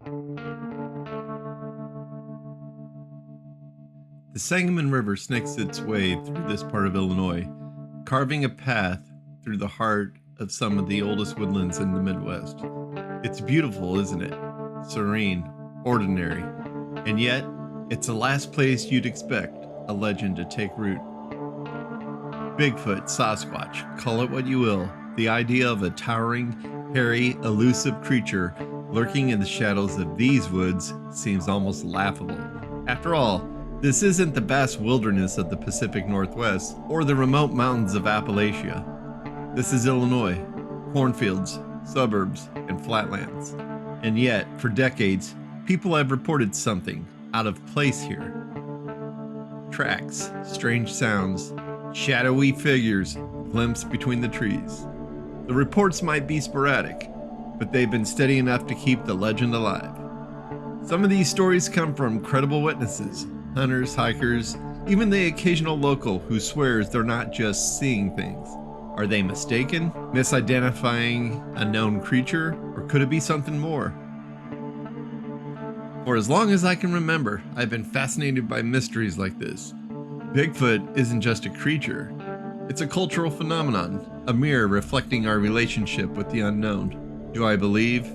The Sangamon River snakes its way through this part of Illinois, carving a path through the heart of some of the oldest woodlands in the Midwest. It's beautiful, isn't it? Serene, ordinary, and yet it's the last place you'd expect a legend to take root. Bigfoot, Sasquatch, call it what you will, the idea of a towering, hairy, elusive creature lurking in the shadows of these woods seems almost laughable. After all, this isn't the vast wilderness of the Pacific Northwest or the remote mountains of Appalachia. This is Illinois, cornfields, suburbs, and flatlands. And yet, for decades, people have reported something out of place here. Tracks, strange sounds, shadowy figures glimpsed between the trees. The reports might be sporadic, but they've been steady enough to keep the legend alive. Some of these stories come from credible witnesses, hunters, hikers, even the occasional local who swears they're not just seeing things. Are they mistaken, misidentifying a known creature, or could it be something more? For as long as I can remember, I've been fascinated by mysteries like this. Bigfoot isn't just a creature, it's a cultural phenomenon, a mirror reflecting our relationship with the unknown. Do I believe?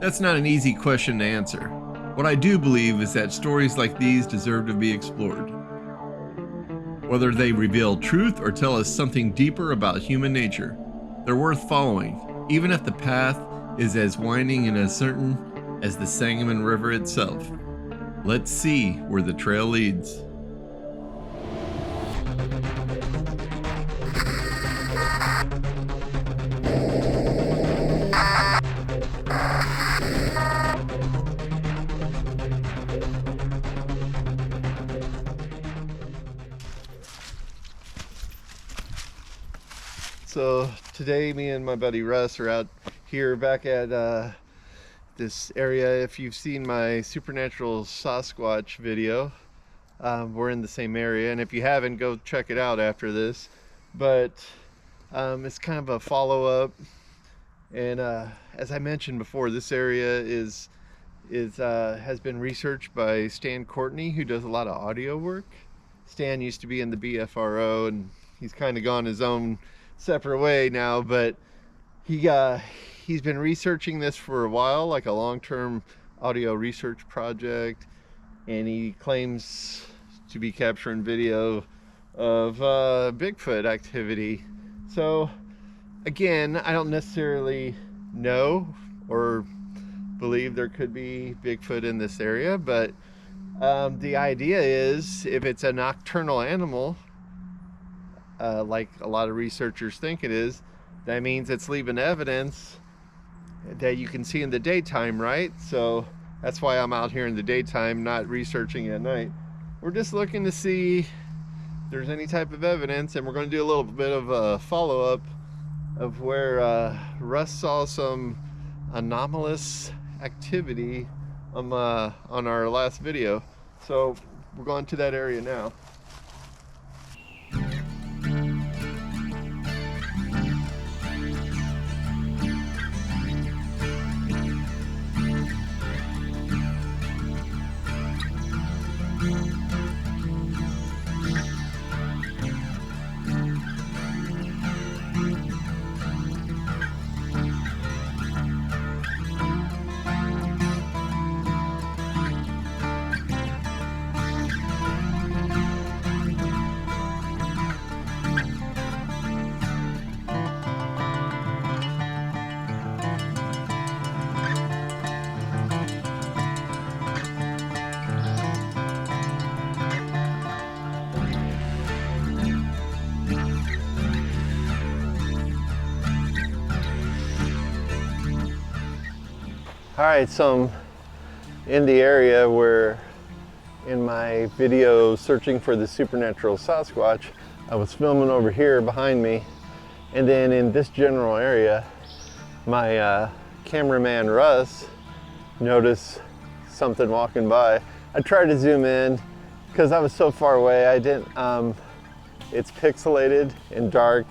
That's not an easy question to answer. What I do believe is that stories like these deserve to be explored. Whether they reveal truth or tell us something deeper about human nature, they're worth following, even if the path is as winding and uncertain as the Sangamon River itself. Let's see where the trail leads. So today me and my buddy Russ are out here back at this area. If you've seen my supernatural Sasquatch video, we're in the same area, and if you haven't, go check it out after this. But it's kind of a follow-up, and as I mentioned before, this area has been researched by Stan Courtney, who does a lot of audio work. Stan used to be in the BFRO, and he's kind of gone his own separate way now, but he's been researching this for a while, like a long-term audio research project, and he claims to be capturing video of Bigfoot activity. So again, I don't necessarily know or believe there could be Bigfoot in this area, but the idea is, if it's a nocturnal animal, like a lot of researchers think it is, that means it's leaving evidence that you can see in the daytime, right? So that's why I'm out here in the daytime, not researching at night. We're just looking to see if there's any type of evidence, and we're going to do a little bit of a follow-up of where Russ saw some anomalous activity on our last video. So we're going to that area now. All right, so I'm in the area where in my video searching for the supernatural Sasquatch, I was filming over here behind me, and then in this general area, my cameraman Russ noticed something walking by. I tried to zoom in because I was so far away. I didn't. It's pixelated and dark.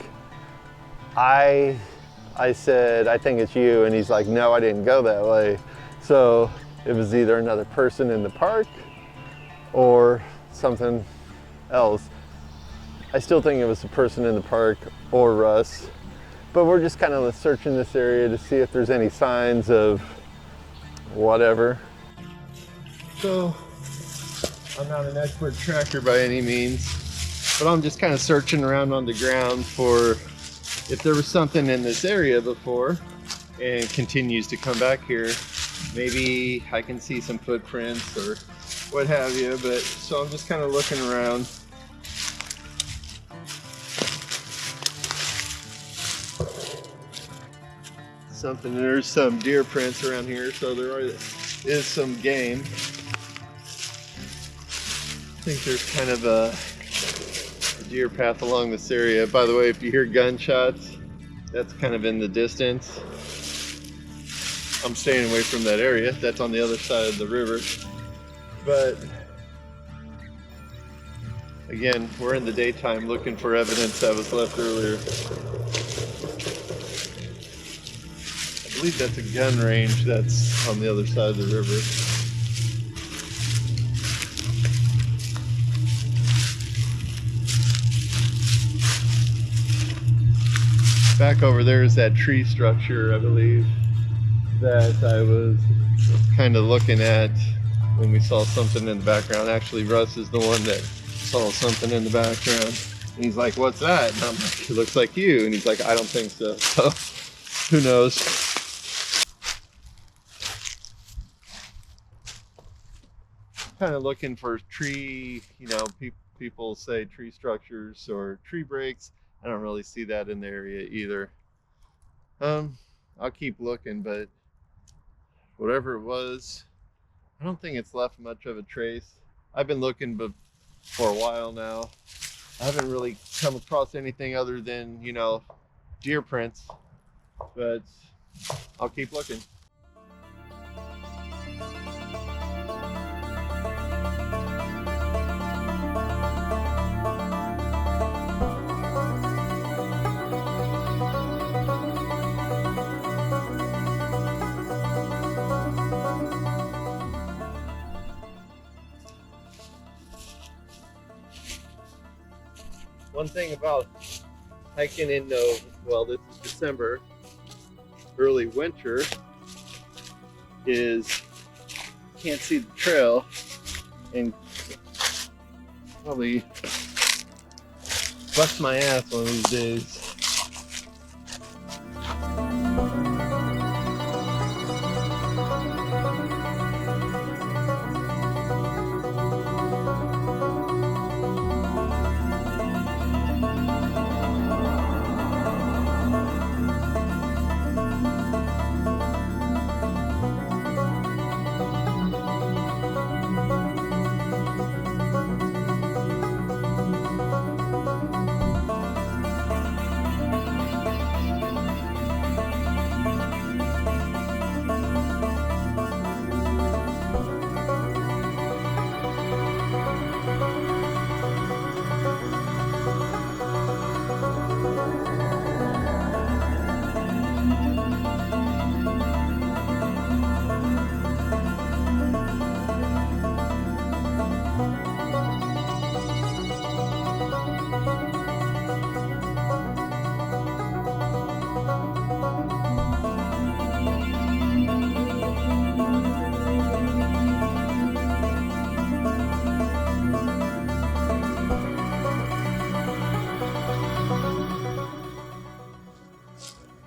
I said, I think it's you, and he's like, no, I didn't go that way. So it was either another person in the park or something else. I still think it was a person in the park or Russ, but we're just kind of searching this area to see if there's any signs of whatever. So I'm not an expert tracker by any means, but I'm just kind of searching around on the ground for if there was something in this area before and continues to come back here. Maybe I can see some footprints or what have you, but so I'm just kind of looking around. There's some deer prints around here, so there is some game. I think there's kind of a deer path along this area. By the way, if you hear gunshots, that's kind of in the distance. I'm staying away from that area. That's on the other side of the river. But again, we're in the daytime looking for evidence that was left earlier. I believe that's a gun range that's on the other side of the river. Back over there is that tree structure, I believe, that I was kind of looking at when we saw something in the background. Actually, Russ is the one that saw something in the background. And he's like, "What's that?" And I'm like, "It looks like you." And he's like, "I don't think so." So, who knows? Kind of looking for tree, people say tree structures or tree breaks. I don't really see that in the area either. I'll keep looking, but whatever it was, I don't think it's left much of a trace. I've been looking for a while now. I haven't really come across anything other than, deer prints, but I'll keep looking. One thing about hiking in this is December, early winter, is you can't see the trail and probably bust my ass one of these days.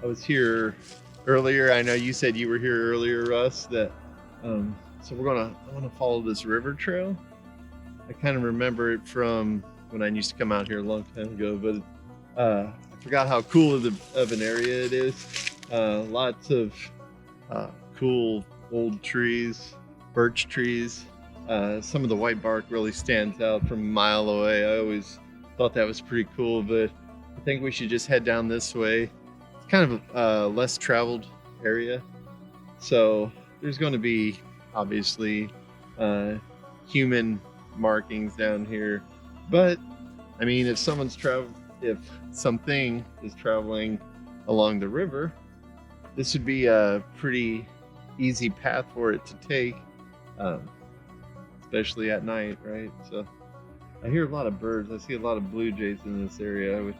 I was here earlier. I know you said you were here earlier, Russ. So I want to follow this river trail. I kind of remember it from when I used to come out here a long time ago, but I forgot how cool of an area it is. Lots of cool old trees, birch trees. Some of the white bark really stands out from a mile away. I always thought that was pretty cool, but I think we should just head down this way. It's kind of a less traveled area, so there's going to be obviously human markings down here, but I mean, if something is traveling along the river, this would be a pretty easy path for it to take. especially at night, right? So I hear a lot of birds. I see a lot of blue jays in this area, which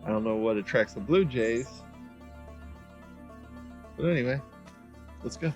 I don't know what attracts the blue jays. But anyway, let's go.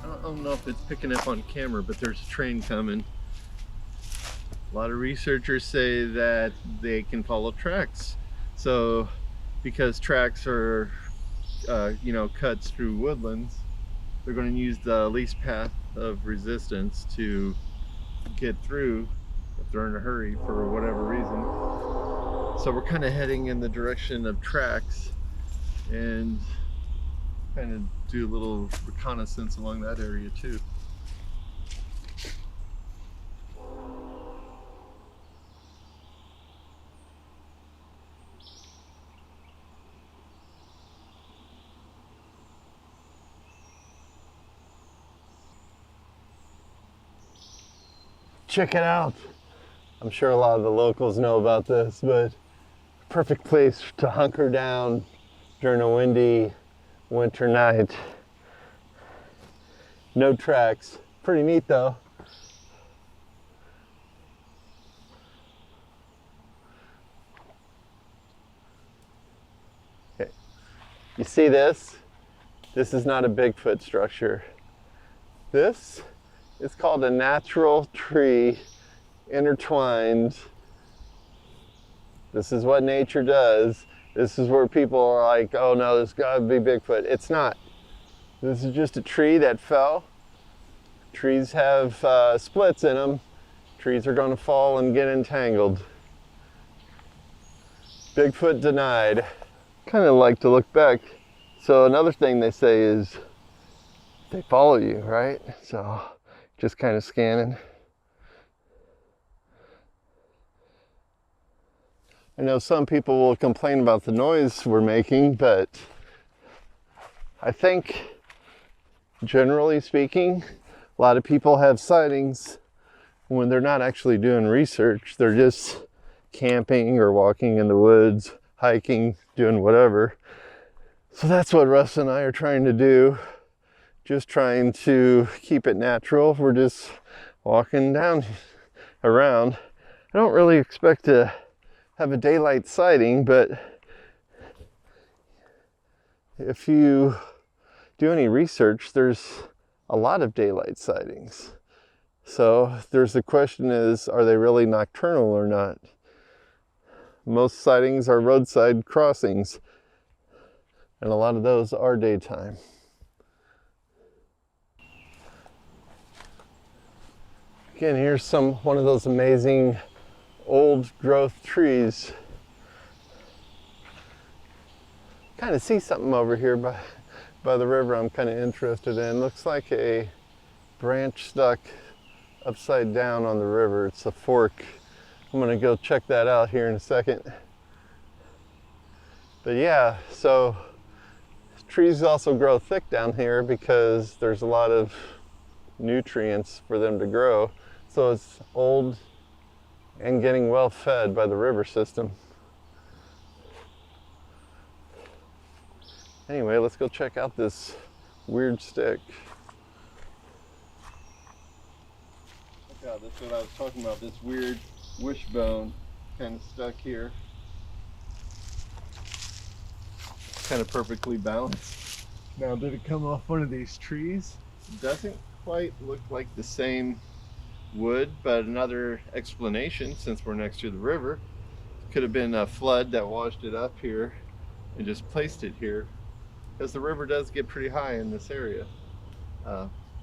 I don't know if it's picking up on camera, but there's a train coming. A lot of researchers say that they can follow tracks. So because tracks are, cuts through woodlands, they're going to use the least path of resistance to get through if they're in a hurry for whatever reason. So we're kind of heading in the direction of tracks and kind of do a little reconnaissance along that area too. Check it out. I'm sure a lot of the locals know about this, but perfect place to hunker down during a windy winter night. No tracks. Pretty neat though. Okay. You see this? This is not a Bigfoot structure. This is called a natural tree intertwined. This is what nature does. This is where people are like, oh no, there's gotta be Bigfoot. It's not. This is just a tree that fell. Trees have splits in them. Trees are gonna fall and get entangled. Bigfoot denied. Kind of like to look back. So another thing they say is they follow you, right? So just kind of scanning. I know some people will complain about the noise we're making, but I think generally speaking, a lot of people have sightings when they're not actually doing research. They're just camping or walking in the woods, hiking, doing whatever. So that's what Russ and I are trying to do. Just trying to keep it natural. We're just walking down around. I don't really expect to have a daylight sighting, but if you do any research, there's a lot of daylight sightings. So there's the question is, are they really nocturnal or not? Most sightings are roadside crossings, and a lot of those are daytime. Again, here's one of those amazing old growth trees. Kind of see something over here by the river I'm kind of interested in. Looks like a branch stuck upside down on the river. It's a fork. I'm gonna go check that out here in a second. But yeah, so trees also grow thick down here because there's a lot of nutrients for them to grow. So it's old and getting well fed by the river system. Anyway, let's go check out this weird stick. Look out, that's what I was talking about, this weird wishbone kind of stuck here. Kind of perfectly balanced. Now, did it come off one of these trees? It doesn't quite look like the same wood, but another explanation, since we're next to the river, could have been a flood that washed it up here and just placed it here, because the river does get pretty high in this area,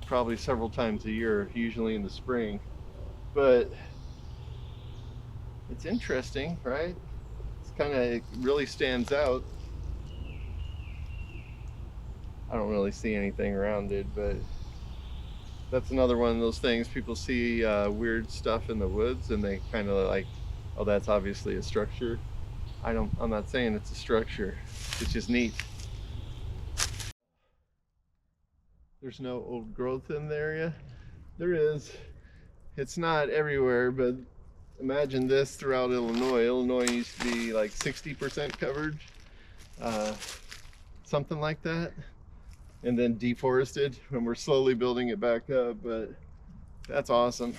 probably several times a year, usually in the spring. But it's interesting, right? It's kind of, it really stands out. I don't really see anything around it, but that's another one of those things. People see weird stuff in the woods and they kind of like, oh, that's obviously a structure. I'm not saying it's a structure. It's just neat. There's no old growth in the area. There is. It's not everywhere, but imagine this throughout Illinois. Illinois used to be like 60% covered, something like that, and then deforested, and we're slowly building it back up. But that's awesome.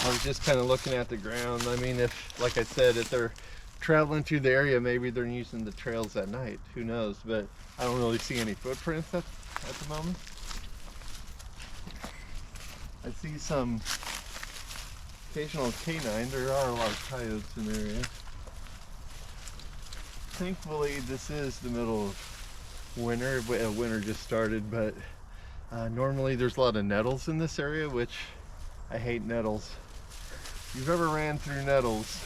I was just kind of looking at the ground. I mean, if, like I said, if they're traveling through the area, maybe they're using the trails at night. Who knows? But I don't really see any footprints at the moment. I see some occasional canine. There are a lot of coyotes in the area. Thankfully, this is the middle of winter. Winter just started, but normally there's a lot of nettles in this area, which I hate nettles. If you've ever ran through nettles,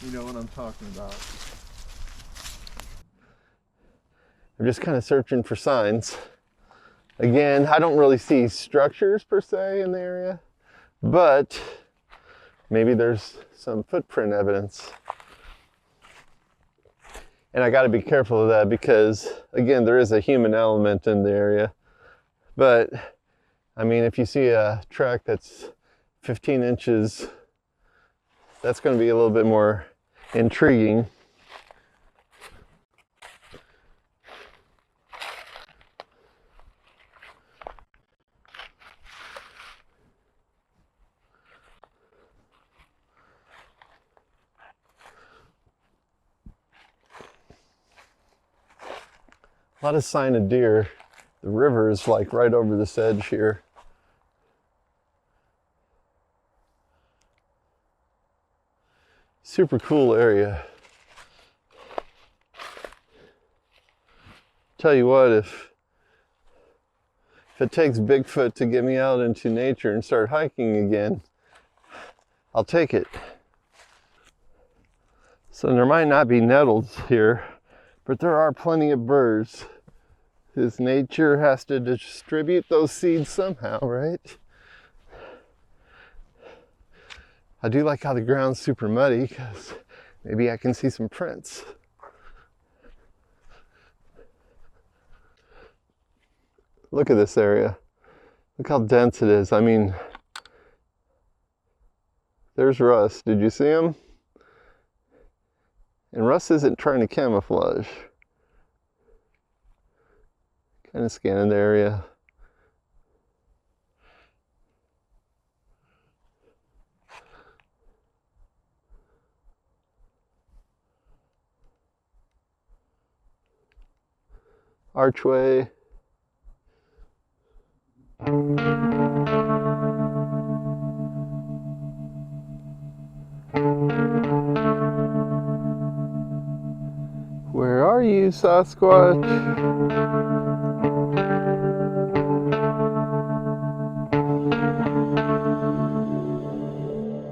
you know what I'm talking about. I'm just kind of searching for signs. Again, I don't really see structures per se in the area, but maybe there's some footprint evidence. And I got to be careful of that because, again, there is a human element in the area. But, I mean, if you see a track that's 15 inches, that's going to be a little bit more intriguing. A lot of sign of deer. The river is like right over this edge here. Super cool area. Tell you what, if it takes Bigfoot to get me out into nature and start hiking again, I'll take it. So there might not be nettles here, but there are plenty of birds. Because nature has to distribute those seeds somehow, right? I do like how the ground's super muddy because maybe I can see some prints. Look at this area. Look how dense it is. I mean, there's Russ. Did you see him? And Russ isn't trying to camouflage. Kind of scanning the area. archway. Where are you, Sasquatch?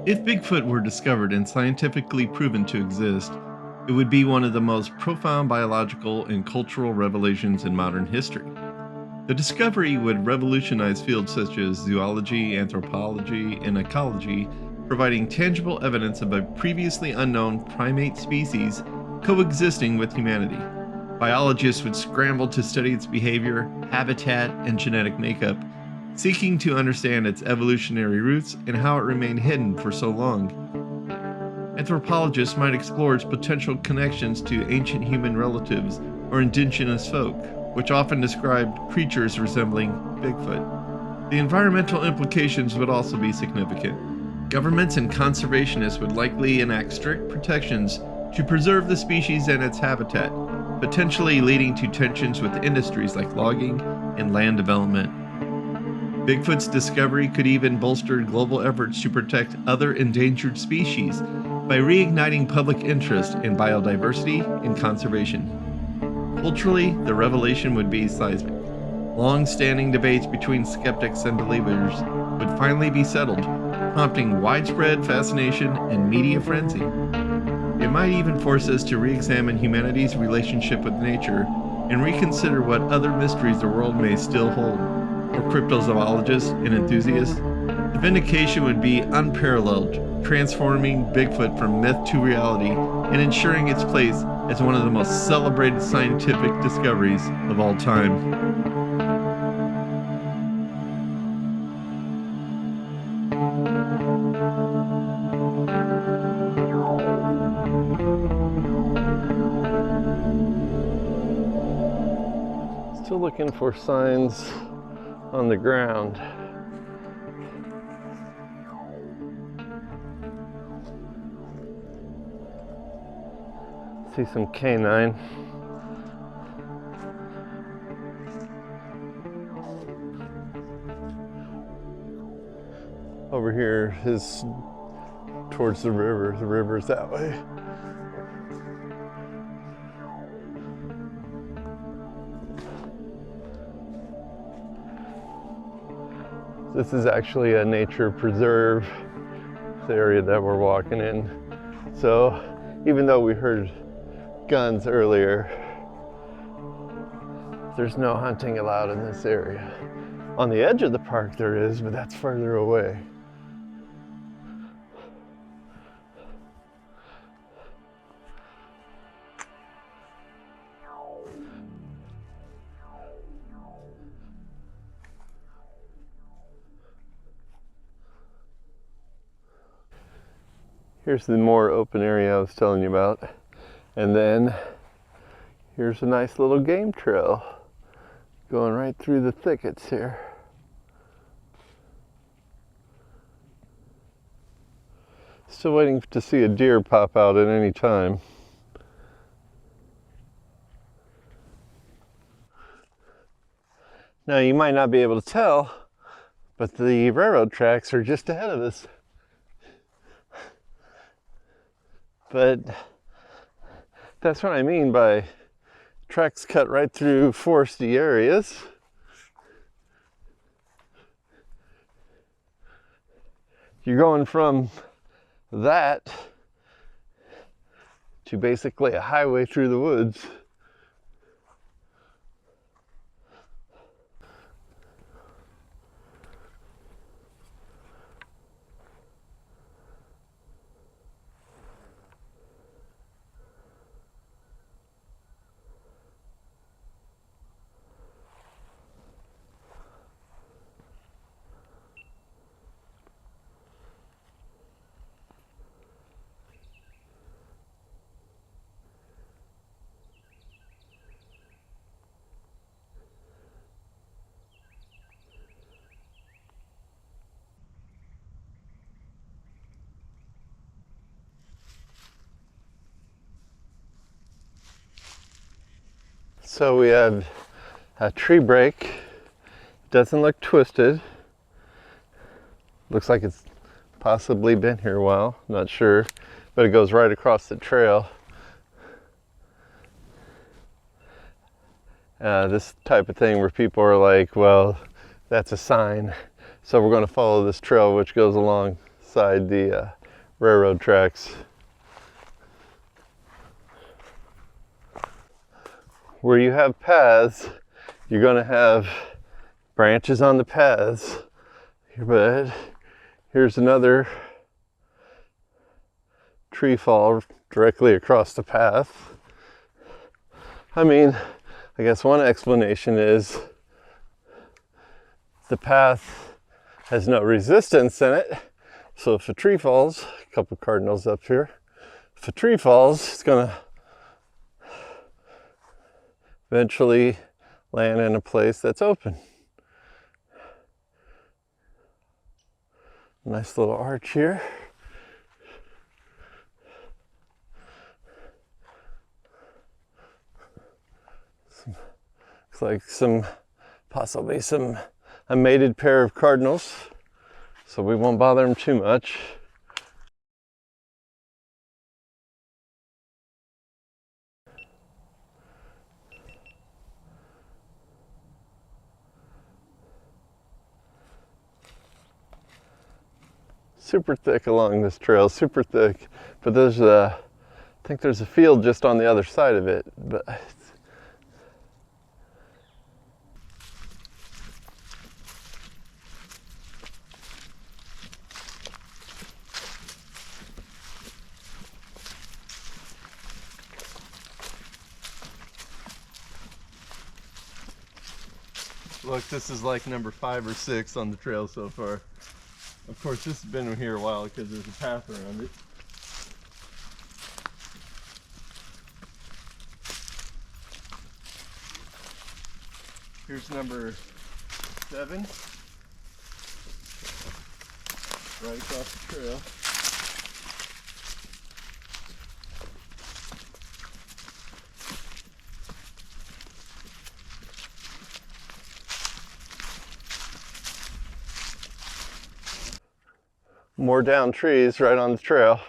If Bigfoot were discovered and scientifically proven to exist, it would be one of the most profound biological and cultural revelations in modern history. The discovery would revolutionize fields such as zoology, anthropology, and ecology, providing tangible evidence of a previously unknown primate species coexisting with humanity. Biologists would scramble to study its behavior, habitat, and genetic makeup, seeking to understand its evolutionary roots and how it remained hidden for so long. Anthropologists might explore its potential connections to ancient human relatives or indigenous folk, which often described creatures resembling Bigfoot. The environmental implications would also be significant. Governments and conservationists would likely enact strict protections to preserve the species and its habitat, potentially leading to tensions with industries like logging and land development. Bigfoot's discovery could even bolster global efforts to protect other endangered species by reigniting public interest in biodiversity and conservation. Culturally, the revelation would be seismic. Long-standing debates between skeptics and believers would finally be settled, prompting widespread fascination and media frenzy. It might even force us to re-examine humanity's relationship with nature and reconsider what other mysteries the world may still hold. For cryptozoologists and enthusiasts, the vindication would be unparalleled, transforming Bigfoot from myth to reality and ensuring its place as one of the most celebrated scientific discoveries of all time. Still looking for signs on the ground. See some canine. Over here is towards the river. The river's that way. This is actually a nature preserve, the area that we're walking in. So even though we heard guns earlier, there's no hunting allowed in this area. On the edge of the park there is, but that's further away. Here's the more open area I was telling you about. And then here's a nice little game trail going right through the thickets here. Still waiting to see a deer pop out at any time. Now you might not be able to tell, but the railroad tracks are just ahead of us. But that's what I mean by tracks cut right through foresty areas. You're going from that to basically a highway through the woods. So we have a tree break. Doesn't look twisted. Looks like it's possibly been here a while, not sure, but it goes right across the trail. This type of thing where people are like, well, that's a sign, so we're going to follow this trail which goes alongside the railroad tracks. Where you have paths, you're going to have branches on the paths, but here's another tree fall directly across the path. I mean, I guess one explanation is the path has no resistance in it. So if a tree falls, a couple cardinals up here, if a tree falls, it's gonna eventually land in a place that's open. Nice little arch here. Looks like possibly a mated pair of cardinals, so we won't bother them too much. Super thick along this trail, super thick, but I think there's a field just on the other side of it, but look, this is like number 5 or 6 on the trail so far. Of course, this has been here a while because there's a path around it. Here's number 7, right across the trail. More down trees right on the trail.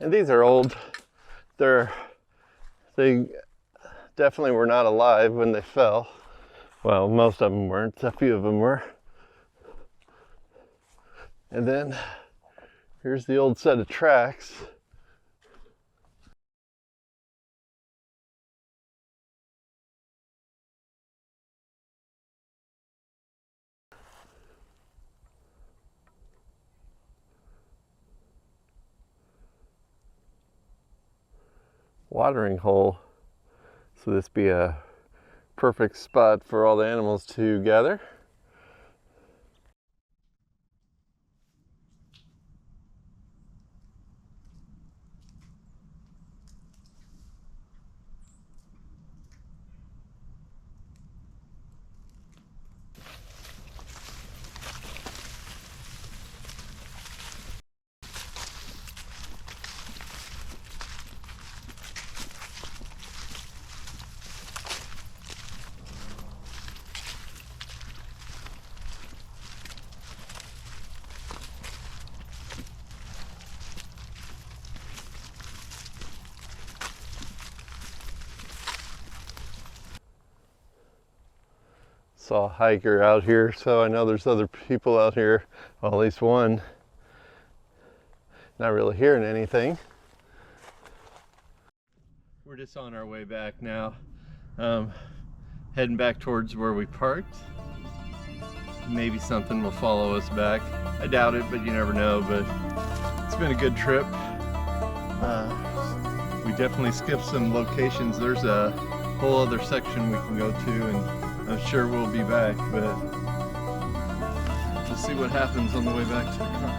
And these are old. They definitely were not alive when they fell. Well, most of them weren't. A few of them were. And then here's the old set of tracks. Watering hole, so this be a perfect spot for all the animals to gather. Saw a hiker out here, so I know there's other people out here, well, at least one. Not really hearing anything. We're just on our way back now, heading back towards where we parked. Maybe something will follow us back. I doubt it, but you never know. But it's been a good trip. We definitely skipped some locations. There's a whole other section we can go to, and I'm sure we'll be back, but we'll see what happens on the way back to the car.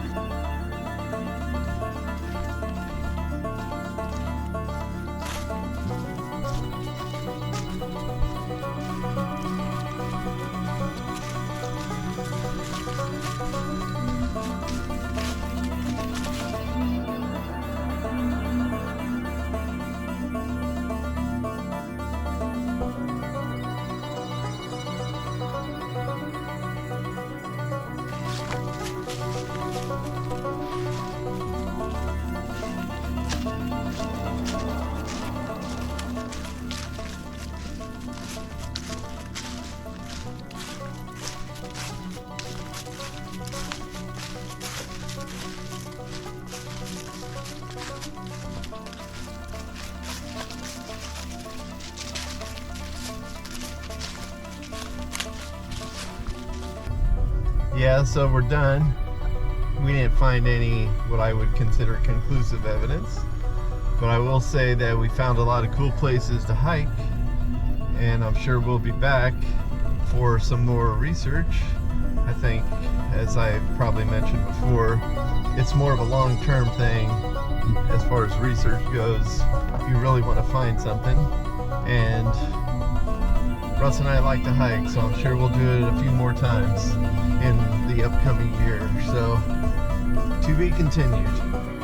Yeah, so we're done. We didn't find any what I would consider conclusive evidence, but I will say that we found a lot of cool places to hike, and I'm sure we'll be back for some more research. I think, as I probably mentioned before, it's more of a long-term thing as far as research goes. You really want to find something, and Russ and I like to hike, so I'm sure we'll do it a few more times in the upcoming year. So, to be continued.